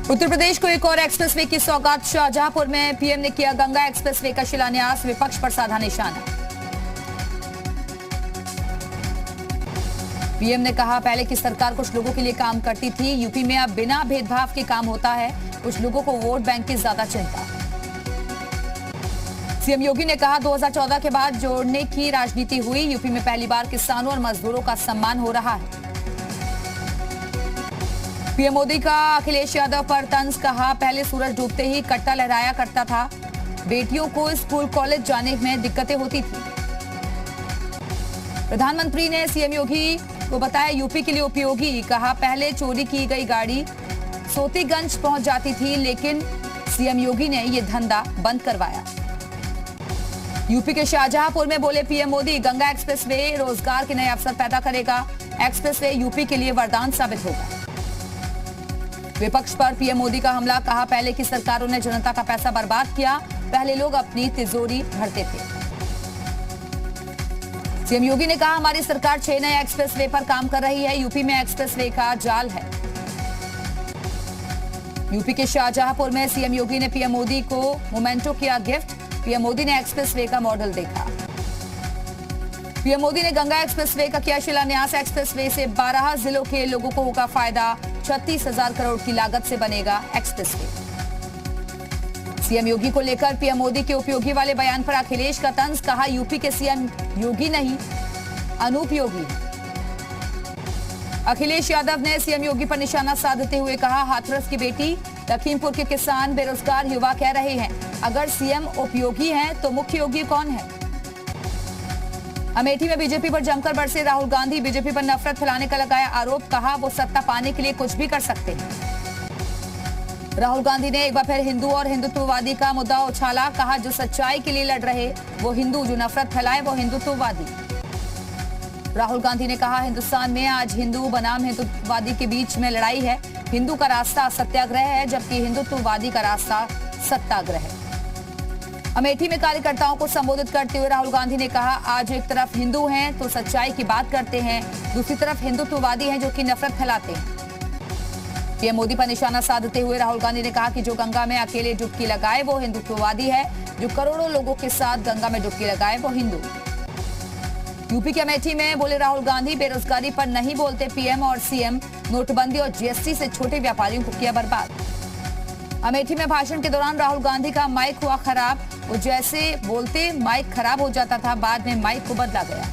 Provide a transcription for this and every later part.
उत्तर प्रदेश को एक और एक्सप्रेसवे की सौगात। शाहजहांपुर में पीएम ने किया गंगा एक्सप्रेसवे का शिलान्यास, विपक्ष पर साधा निशाना। पीएम ने कहा, पहले की सरकार कुछ लोगों के लिए काम करती थी, यूपी में अब बिना भेदभाव के काम होता है, कुछ लोगों को वोट बैंक की ज्यादा चिंता। सीएम योगी ने कहा, 2014 के बाद जोड़ने की राजनीति हुई, यूपी में पहली बार किसानों और मजदूरों का सम्मान हो रहा है। पीएम मोदी का अखिलेश यादव पर तंज, कहा, पहले सूरज डूबते ही कट्टा लहराया करता था, बेटियों को स्कूल कॉलेज जाने में दिक्कतें होती थी। प्रधानमंत्री ने सीएम योगी को बताया यूपी के लिए उपयोगी, कहा, पहले चोरी की गई गाड़ी सोतीगंज पहुंच जाती थी, लेकिन सीएम योगी ने यह धंधा बंद करवाया। यूपी के शाहजहांपुर में बोले पीएम मोदी, गंगा एक्सप्रेसवे रोजगार के नए अवसर पैदा करेगा, एक्सप्रेसवे यूपी के लिए वरदान साबित होगा। विपक्ष पर पीएम मोदी का हमला, कहा, पहले की सरकारों ने जनता का पैसा बर्बाद किया, पहले लोग अपनी तिजोरी भरते थे। सीएम योगी ने कहा, हमारी सरकार 6 नए एक्सप्रेसवे पर काम कर रही है, यूपी में एक्सप्रेसवे का जाल है। यूपी के शाहजहांपुर में सीएम योगी ने पीएम मोदी को मोमेंटो किया गिफ्ट, पीएम मोदी ने एक्सप्रेसवे का मॉडल देखा। पीएम मोदी ने गंगा एक्सप्रेसवे का किया शिलान्यास, एक्सप्रेसवे से 12 जिलों के लोगों को होगा फायदा, 36,000 करोड़ की लागत से बनेगा एक्सप्रेसवे। सीएम योगी को लेकर पीएम मोदी के उपयोगी वाले बयान पर अखिलेश का तंज, कहा, यूपी के सीएम योगी नहीं अनुपयोगी। अखिलेश यादव ने सीएम योगी पर निशाना साधते हुए कहा, हाथरस की बेटी, लखीमपुर के किसान, बेरोजगार युवा कह रहे हैं, अगर सीएम उपयोगी हैं तो मुख्य योगी कौन है। अमेठी में बीजेपी पर जमकर बरसे राहुल गांधी, बीजेपी पर नफरत फैलाने का लगाया आरोप, कहा, वो सत्ता पाने के लिए कुछ भी कर सकते हैं। राहुल गांधी ने एक बार फिर हिंदू और हिंदुत्ववादी का मुद्दा उछाला, कहा, जो सच्चाई के लिए लड़ रहे वो हिंदू, जो नफरत फैलाए वो हिंदुत्ववादी। राहुल गांधी ने कहा, हिंदुस्तान में आज हिंदू बनाम हिंदुत्ववादी के बीच में लड़ाई है, हिंदू का रास्ता सत्याग्रह है, जबकि हिंदुत्ववादी का रास्ता सत्याग्रह है। अमेठी में कार्यकर्ताओं को संबोधित करते हुए राहुल गांधी ने कहा, आज एक तरफ हिंदू हैं तो सच्चाई की बात करते हैं, दूसरी तरफ हिंदुत्ववादी हैं जो कि नफरत फैलाते हैं। पीएम मोदी पर निशाना साधते हुए राहुल गांधी ने कहा कि जो गंगा में अकेले डुबकी लगाए वो हिंदुत्ववादी है, जो करोड़ों लोगों के साथ गंगा में डुबकी लगाए वो हिंदू। यूपी के अमेठी में बोले राहुल गांधी, बेरोजगारी पर नहीं बोलते पीएम और सीएम, नोटबंदी और जीएसटी से छोटे व्यापारियों को किया बर्बाद। अमेठी में भाषण के दौरान राहुल गांधी का माइक हुआ खराब, वो जैसे बोलते माइक खराब हो जाता था, बाद में माइक को बदला गया।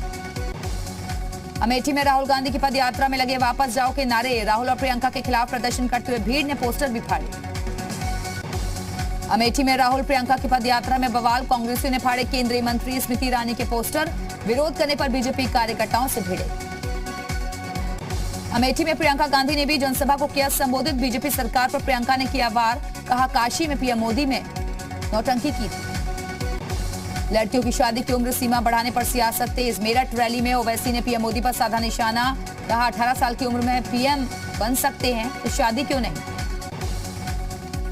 अमेठी में राहुल गांधी की पद यात्रा में लगे वापस जाओ के नारे, राहुल और प्रियंका के खिलाफ प्रदर्शन करते हुए भीड़ ने पोस्टर भी फाड़े। अमेठी में राहुल प्रियंका की पद यात्रा में बवाल, कांग्रेसियों ने फाड़े केंद्रीय मंत्री स्मृति ईरानी के पोस्टर, विरोध करने पर बीजेपी कार्यकर्ताओं से भिड़े। अमेठी में प्रियंका गांधी ने भी जनसभा को किया संबोधित, बीजेपी सरकार पर प्रियंका ने किया वार, कहा, काशी में पीएम मोदी में नौटंकी की थी। लड़कियों की शादी की उम्र सीमा बढ़ाने पर सियासत तेज, मेरठ रैली में ओवैसी ने पीएम मोदी पर साधा निशाना, कहा, 18 साल की उम्र में पीएम बन सकते हैं तो शादी क्यों नहीं।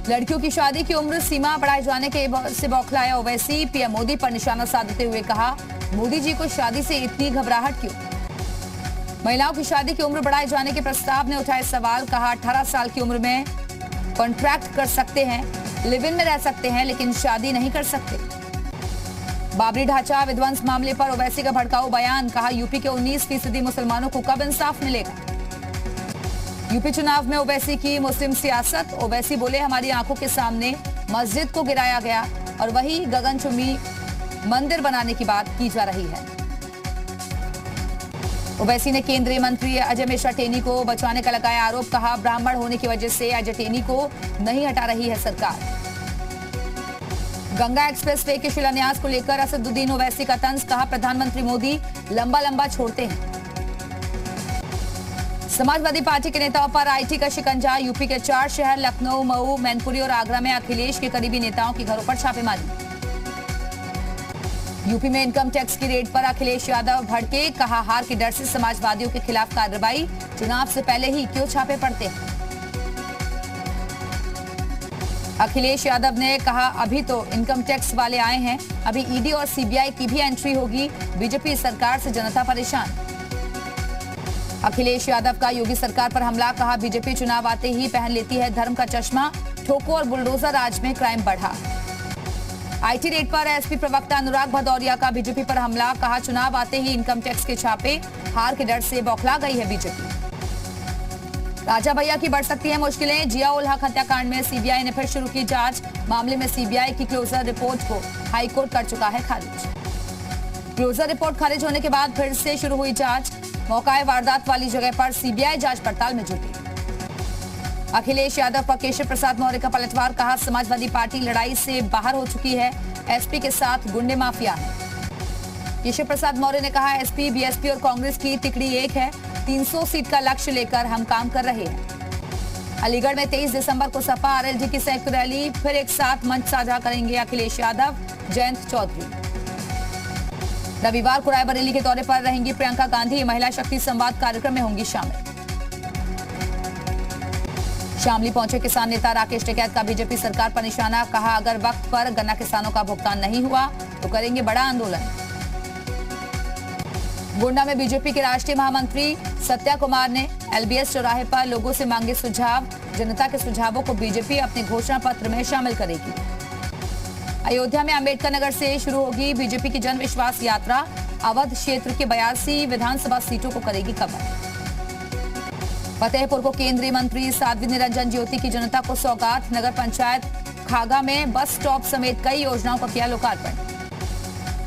लड़कियों की शादी की उम्र सीमा बढ़ाए जाने के से बौखलाया ओवैसी, पीएम मोदी पर निशाना साधते हुए कहा, मोदी जी को शादी से इतनी घबराहट क्यों। महिलाओं की शादी की उम्र बढ़ाए जाने के प्रस्ताव ने उठाए सवाल, कहा, 18 साल की उम्र में कॉन्ट्रैक्ट कर सकते हैं, लिव इन में रह सकते हैं, लेकिन शादी नहीं कर सकते। बाबरी ढांचा विध्वंस मामले पर ओवैसी का भड़काऊ बयान, कहा, यूपी के 19% मुसलमानों को कब इंसाफ मिलेगा। यूपी चुनाव में ओवैसी की मुस्लिम सियासत, ओवैसी बोले, हमारी आंखों के सामने मस्जिद को गिराया गया और वही गगनचुंबी मंदिर बनाने की बात की जा रही है। ओवैसी ने केंद्रीय मंत्री अजय मिश्रा टेनी को बचाने का लगाया आरोप, कहा, ब्राह्मण होने की वजह से अजय टेनी को नहीं हटा रही है सरकार। गंगा एक्सप्रेसवे के शिलान्यास को लेकर असदुद्दीन ओवैसी का तंज, कहा, प्रधानमंत्री मोदी लंबा लंबा छोड़ते हैं। समाजवादी पार्टी के नेताओं पर आईटी का शिकंजा, यूपी के 4 शहर लखनऊ, मऊ, मैनपुरी और आगरा में अखिलेश के करीबी नेताओं के घरों पर छापेमारी। यूपी में इनकम टैक्स की रेड पर अखिलेश यादव भड़के, कहा, हार के डर से समाजवादियों के खिलाफ कार्रवाई, चुनाव से पहले ही क्यों छापे पड़ते हैं। अखिलेश यादव ने कहा, अभी तो इनकम टैक्स वाले आए हैं, अभी ईडी और सीबीआई की भी एंट्री होगी, बीजेपी सरकार से जनता परेशान। अखिलेश यादव का योगी सरकार पर हमला, कहा बीजेपी चुनाव आते ही पहन लेती है धर्म का चश्मा, ठोको और बुलडोजर राज में क्राइम बढ़ा। आईटी रेड पर एसपी प्रवक्ता अनुराग भदौरिया का बीजेपी पर हमला, कहा चुनाव आते ही इनकम टैक्स के छापे, हार के डर से बौखला गई है बीजेपी। राजा भैया की बढ़ सकती है मुश्किलें, जिया उल हक हत्याकांड में सीबीआई ने फिर शुरू की जांच, मामले में सीबीआई की क्लोजर रिपोर्ट को हाईकोर्ट कर चुका है खारिज। क्लोजर रिपोर्ट खारिज होने के बाद फिर से शुरू हुई जांच, मौका वारदात वाली जगह पर सीबीआई जांच पड़ताल में जुटी। अखिलेश यादव पर केशव प्रसाद मौर्य का पलटवार, कहा समाजवादी पार्टी लड़ाई से बाहर हो चुकी है, एसपी के साथ गुंडे माफिया है। केशव प्रसाद मौर्य ने कहा एसपी, बीएसपी और कांग्रेस की तिकड़ी एक है, 300 सीट का लक्ष्य लेकर हम काम कर रहे हैं। अलीगढ़ में 23 दिसंबर को सपा आरएलडी की संयुक्त रैली, फिर एक साथ मंच साझा करेंगे अखिलेश यादव, जयंत चौधरी। रविवार को रायबरेली के दौरे पर रहेंगी प्रियंका गांधी, महिला शक्ति संवाद कार्यक्रम में होंगी शामिल। शामली पहुंचे किसान नेता राकेश टिकैत का बीजेपी सरकार पर निशाना, कहा अगर वक्त पर गन्ना किसानों का भुगतान नहीं हुआ तो करेंगे बड़ा आंदोलन। गोंडा में बीजेपी के राष्ट्रीय महामंत्री सत्या कुमार ने एलबीएस चौराहे पर लोगों से मांगे सुझाव, जनता के सुझावों को बीजेपी अपने घोषणा पत्र में शामिल करेगी। अयोध्या में अंबेडकर नगर से शुरू होगी बीजेपी की जन विश्वास यात्रा, अवध क्षेत्र के 82 विधानसभा सीटों को करेगी कवर। फतेहपुर को केंद्रीय मंत्री साध्वी निरंजन ज्योति की जनता को सौगात, नगर पंचायत खागा में बस स्टॉप समेत कई योजनाओं का किया लोकार्पण।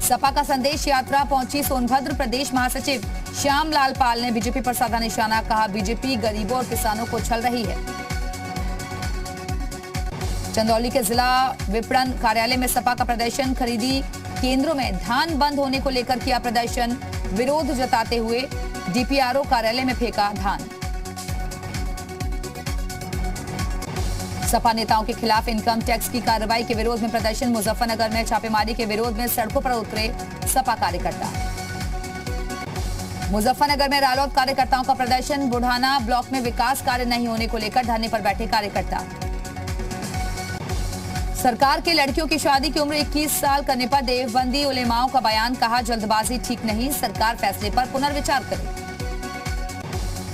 सपा का संदेश यात्रा पहुंची सोनभद्र, प्रदेश महासचिव श्याम लाल पाल ने बीजेपी पर साधा निशाना, कहा बीजेपी गरीबों और किसानों को छल रही है। चंदौली के जिला विपणन कार्यालय में सपा का प्रदर्शन, खरीदी केंद्रों में धान बंद होने को लेकर किया प्रदर्शन, विरोध जताते हुए डीपीआरओ कार्यालय में फेंका धान। सपा नेताओं के खिलाफ इनकम टैक्स की कार्रवाई के विरोध में प्रदर्शन, मुजफ्फरनगर में छापेमारी के विरोध में सड़कों पर उतरे सपा कार्यकर्ता। मुजफ्फरनगर में रालोद कार्यकर्ताओं का प्रदर्शन, बुढ़ाना ब्लॉक में विकास कार्य नहीं होने को लेकर धरने पर बैठे कार्यकर्ता। सरकार के लड़कियों की शादी की उम्र 21 साल करने पर देवबंदी उलेमाओं का बयान, कहा जल्दबाजी ठीक नहीं, सरकार फैसले पर पुनर्विचार करे।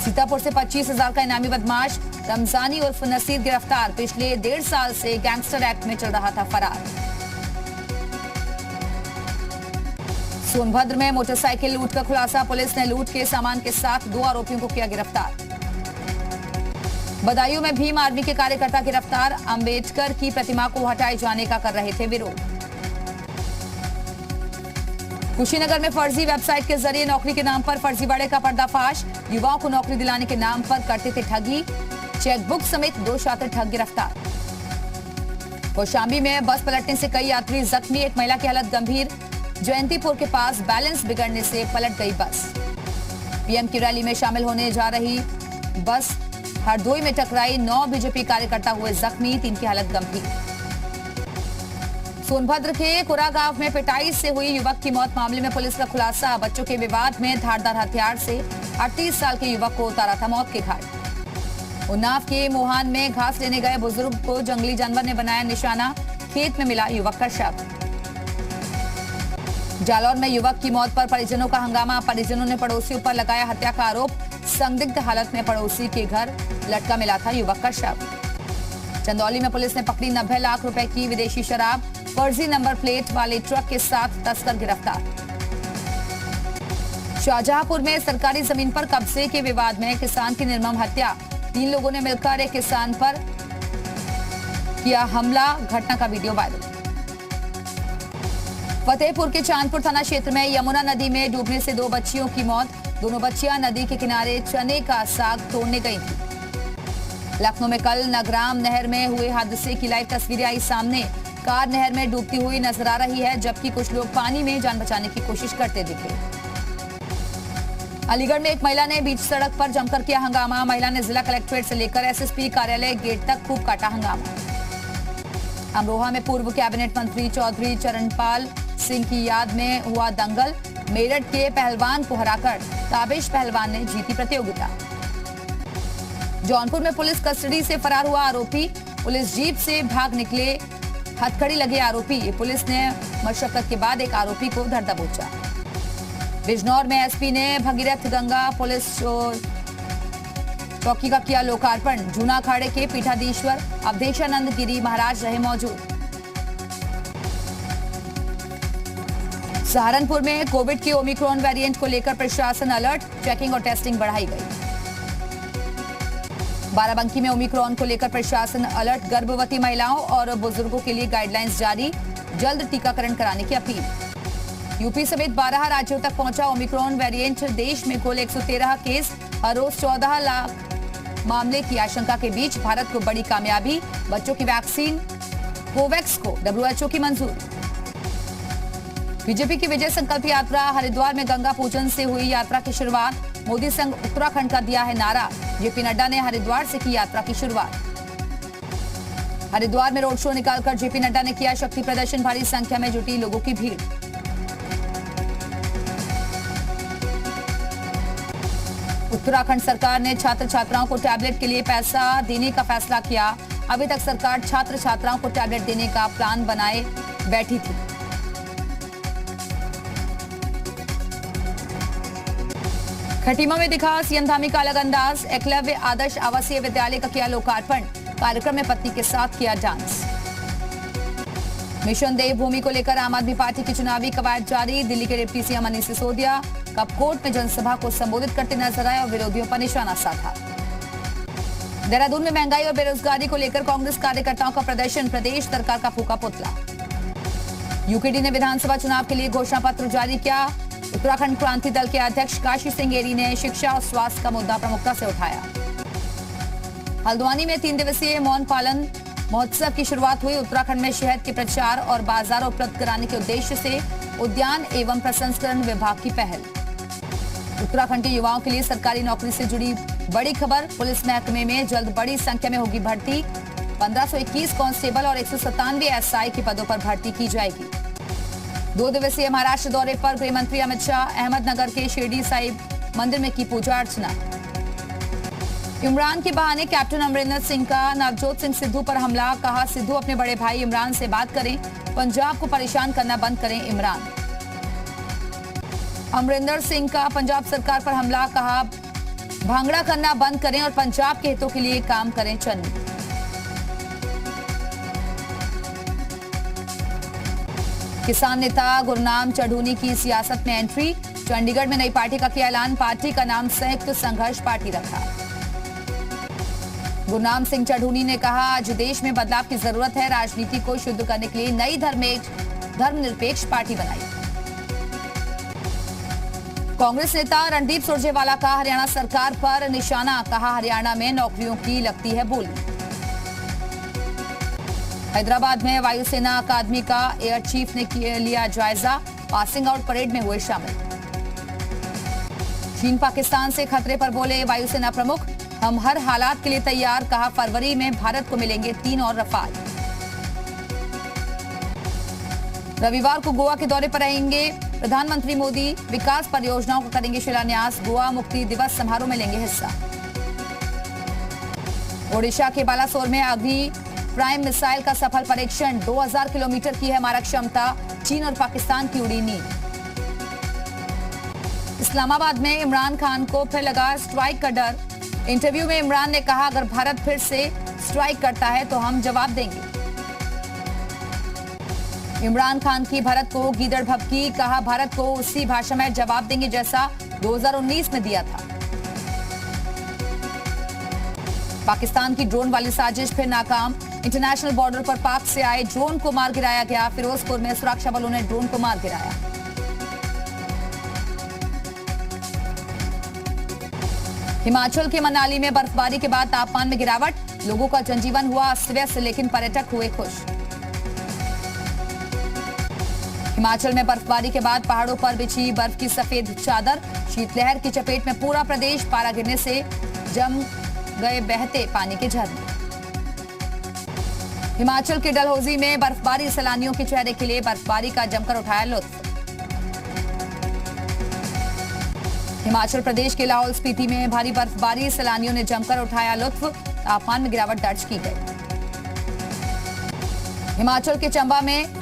सीतापुर से 25,000 का इनामी बदमाश रमजानी उर्फ नसीर गिरफ्तार, पिछले 1.5 साल से गैंगस्टर एक्ट में चल रहा था फरार। सोनभद्र में मोटरसाइकिल लूट का खुलासा, पुलिस ने लूट के सामान के साथ 2 आरोपियों को किया गिरफ्तार। बदायूं में भीम आर्मी के कार्यकर्ता गिरफ्तार, अंबेडकर की प्रतिमा को हटाए जाने का कर रहे थे विरोध। कुशीनगर में फर्जी वेबसाइट के जरिए नौकरी के नाम पर फर्जीवाड़े का पर्दाफाश, युवाओं को नौकरी दिलाने के नाम पर करते थे ठगी, चेकबुक समेत 2 शातिर ठग गिरफ्तार। कौशाम्बी में बस पलटने से कई यात्री जख्मी, एक महिला की हालत गंभीर, जयंतीपुर के पास बैलेंस बिगड़ने से पलट गई बस। पीएम की रैली में शामिल होने जा रही बस हरदोई में टकराई, 9 बीजेपी कार्यकर्ता हुए जख्मी, 3 की हालत गंभीर। सोनभद्र के कुरा गांव में पिटाई से हुई युवक की मौत मामले में पुलिस का खुलासा, बच्चों के विवाद में धारदार हथियार से 38 साल के युवक को उतारा था मौत के घाट। उन्नाव के मोहान में घास लेने गए बुजुर्ग को जंगली जानवर ने बनाया निशाना, खेत में मिला युवक का शव। जालौर में युवक की मौत पर परिजनों का हंगामा, परिजनों ने पड़ोसियों पर लगाया हत्या का आरोप, संदिग्ध हालत में पड़ोसी के घर लटका मिला था युवक का शव। चंदौली में पुलिस ने पकड़ी 90 लाख रुपए की विदेशी शराब, फर्जी नंबर प्लेट वाले ट्रक के साथ तस्कर गिरफ्तार। शाहजहांपुर में सरकारी जमीन पर कब्जे के विवाद में किसान की निर्मम हत्या, 3 लोगों ने मिलकर एक किसान पर किया हमला, घटना का वीडियो वायरल। फतेहपुर के चांदपुर थाना क्षेत्र में यमुना नदी में डूबने से 2 बच्चियों की मौत, दोनों बच्चियां नदी के किनारे चने का साग तोड़ने गई थी। लखनऊ में कल नगराम नहर में हुए हादसे की लाइव तस्वीरें आई सामने, कार नहर में डूबती हुई नजर आ रही है, जबकि कुछ लोग पानी में जान बचाने की कोशिश करते दिखे। अलीगढ़ में एक महिला ने बीच सड़क पर जमकर किया हंगामा, महिला ने जिला कलेक्ट्रेट से लेकर एसएसपी कार्यालय गेट तक खूब काटा हंगामा। अमरोहा में पूर्व कैबिनेट मंत्री चौधरी चरणपाल सिंह की याद में हुआ दंगल, मेरठ के पहलवान को हराकर ताबिश पहलवान ने जीती प्रतियोगिता। जौनपुर में पुलिस कस्टडी से फरार हुआ आरोपी, पुलिस जीप से भाग निकले हथकड़ी लगे आरोपी, पुलिस ने मशक्कत के बाद एक आरोपी को धर दबोचा। बिजनौर में एसपी ने भगीरथ गंगा पुलिस चौकी का किया लोकार्पण। जूना अखाड़े के पीठाधीश्वर अवधेशानंद गिरी महाराज रहे मौजूद। सहारनपुर में कोविड के ओमिक्रॉन वेरिएंट को लेकर प्रशासन अलर्ट, चेकिंग और टेस्टिंग बढ़ाई गई। बाराबंकी में ओमिक्रॉन को लेकर प्रशासन अलर्ट, गर्भवती महिलाओं और बुजुर्गों के लिए गाइडलाइंस जारी, जल्द टीकाकरण कराने की अपील। यूपी समेत 12 राज्यों तक पहुंचा ओमिक्रॉन वेरिएंट। देश में कुल 113 केस, हर रोज 14 लाख मामले की आशंका के बीच भारत को बड़ी कामयाबी। बच्चों की वैक्सीन कोवैक्स को WHO की मंजूरी। बीजेपी की विजय संकल्प यात्रा, हरिद्वार में गंगा पूजन से हुई यात्रा की शुरुआत। मोदी संग उत्तराखंड का दिया है नारा, जेपी नड्डा ने हरिद्वार से की यात्रा की शुरुआत। हरिद्वार में रोड शो निकालकर जेपी नड्डा ने किया शक्ति प्रदर्शन, भारी संख्या में जुटी लोगों की भीड़। उत्तराखंड सरकार ने छात्र छात्राओं को टैबलेट के लिए पैसा देने का फैसला किया। अभी तक सरकार छात्र छात्राओं को टैबलेट देने का प्लान बनाए बैठी थी। खटीमा में दिखा सीएम धामी का अलग अंदाज, एकलव्य आदर्श आवासीय विद्यालय का किया लोकार्पण। कार्यक्रम में पत्नी के साथ किया डांस। मिशन देवभूमि को लेकर आम आदमी पार्टी की चुनावी कवायद जारी। दिल्ली के डिप्टी सीएम मनीष सिसोदिया कपकोट में जनसभा को संबोधित करते नजर आए और विरोधियों पर निशाना साधा। देहरादून में महंगाई और बेरोजगारी को लेकर कांग्रेस कार्यकर्ताओं का प्रदर्शन, प्रदेश सरकार का फूका पुतला। यूकेडी ने विधानसभा चुनाव के लिए घोषणा पत्र जारी किया। उत्तराखंड क्रांति दल के अध्यक्ष काशी सिंह एरी ने शिक्षा और स्वास्थ्य का मुद्दा प्रमुखता से उठाया। हल्द्वानी में 3 दिवसीय मौन पालन महोत्सव की शुरुआत हुई। उत्तराखंड में शहद के प्रचार और बाजार उपलब्ध कराने के उद्देश्य से उद्यान एवं प्रसंस्करण विभाग की पहल। उत्तराखंड के युवाओं के लिए सरकारी नौकरी से जुड़ी बड़ी खबर, पुलिस महकमे में जल्द बड़ी संख्या में होगी भर्ती। 1521 कांस्टेबल और 197 SI के पदों पर भर्ती की जाएगी। 2 दिवसीय महाराष्ट्र दौरे पर गृह मंत्री अमित शाह अहमदनगर के शिरडी साहिब मंदिर में की पूजा अर्चना। इमरान के बहाने कैप्टन अमरिंदर सिंह का नवजोत सिंह सिद्धू पर हमला, कहा सिद्धू अपने बड़े भाई इमरान से बात करें, पंजाब को परेशान करना बंद करें इमरान। अमरिंदर सिंह का पंजाब सरकार पर हमला, कहा भांगड़ा करना बंद करें और पंजाब के हितों के लिए काम करें चन्नी। किसान नेता गुरनाम चढ़ूनी की सियासत में एंट्री, चंडीगढ़ में नई पार्टी का किया ऐलान, पार्टी का नाम संयुक्त संघर्ष पार्टी रखा। गुरनाम सिंह चढ़ूनी ने कहा आज देश में बदलाव की जरूरत है, राजनीति को शुद्ध करने के लिए नई धर्मनिरपेक्ष पार्टी बनाई। कांग्रेस नेता रणदीप सुरजेवाला का हरियाणा सरकार पर निशाना, कहा हरियाणा में नौकरियों की लगती है बोली। हैदराबाद में वायुसेना अकादमी का एयर चीफ ने लिया जायजा, पासिंग आउट परेड में हुए शामिल। चीन पाकिस्तान से खतरे पर बोले वायुसेना प्रमुख, हम हर हालात के लिए तैयार, कहा फरवरी में भारत को मिलेंगे 3 और रफाल। रविवार को गोवा के दौरे पर रहेंगे प्रधानमंत्री मोदी, विकास परियोजनाओं का करेंगे शिलान्यास, गोवा मुक्ति दिवस समारोह में लेंगे हिस्सा। ओडिशा के बालासोर में अग्नि प्राइम मिसाइल का सफल परीक्षण, 2000 किलोमीटर की है मारक क्षमता, चीन और पाकिस्तान की उड़ी नींद। इस्लामाबाद में इमरान खान को फिर लगा स्ट्राइक का डर, इंटरव्यू में इमरान ने कहा अगर भारत फिर से स्ट्राइक करता है तो हम जवाब देंगे। इमरान खान की भारत को गीदड़ भभकी, कहा भारत को उसी भाषा में जवाब देंगे जैसा 2019 में दिया था। पाकिस्तान की ड्रोन वाली साजिश फिर नाकाम, इंटरनेशनल बॉर्डर पर पाक से आए ड्रोन को मार गिराया गया। फिरोजपुर में सुरक्षा बलों ने ड्रोन को मार गिराया। हिमाचल के मनाली में बर्फबारी के बाद तापमान में गिरावट, लोगों का जनजीवन हुआ अस्त व्यस्त, लेकिन पर्यटक हुए खुश। हिमाचल में बर्फबारी के बाद पहाड़ों पर बिछी बर्फ की सफेद चादर, शीतलहर की चपेट में पूरा प्रदेश, पारा गिरने से जम गए बहते पानी के झरने। हिमाचल के डलहौजी में बर्फबारी, सैलानियों के चेहरे के लिए बर्फबारी का जमकर उठाया लुत्फ। हिमाचल प्रदेश के लाहौल स्पीति में भारी बर्फबारी, सैलानियों ने जमकर उठाया लुत्फ, तापमान में गिरावट दर्ज की गई। हिमाचल के चंबा में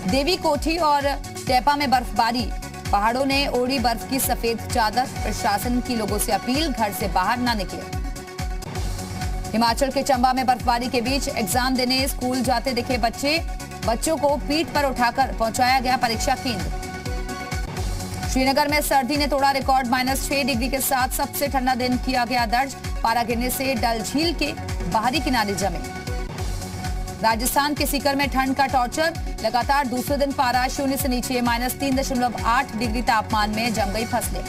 देवी कोठी और टेपा में बर्फबारी, पहाड़ों ने ओढ़ी बर्फ की सफेद चादर। प्रशासन की लोगों से अपील, घर से बाहर ना निकले। हिमाचल के चंबा में बर्फबारी के बीच एग्जाम देने स्कूल जाते दिखे बच्चे। बच्चों को पीठ पर उठाकर पहुंचाया गया परीक्षा केंद्र। श्रीनगर में सर्दी ने तोड़ा रिकॉर्ड, -6 डिग्री के साथ सबसे ठंडा दिन किया गया दर्ज। पारा गिरने से डल झील के बाहरी किनारे जमे। राजस्थान के सीकर में ठंड का टॉर्चर, लगातार दूसरे दिन पारा शून्य से नीचे, -3.8 डिग्री तापमान में जम गई फसलें।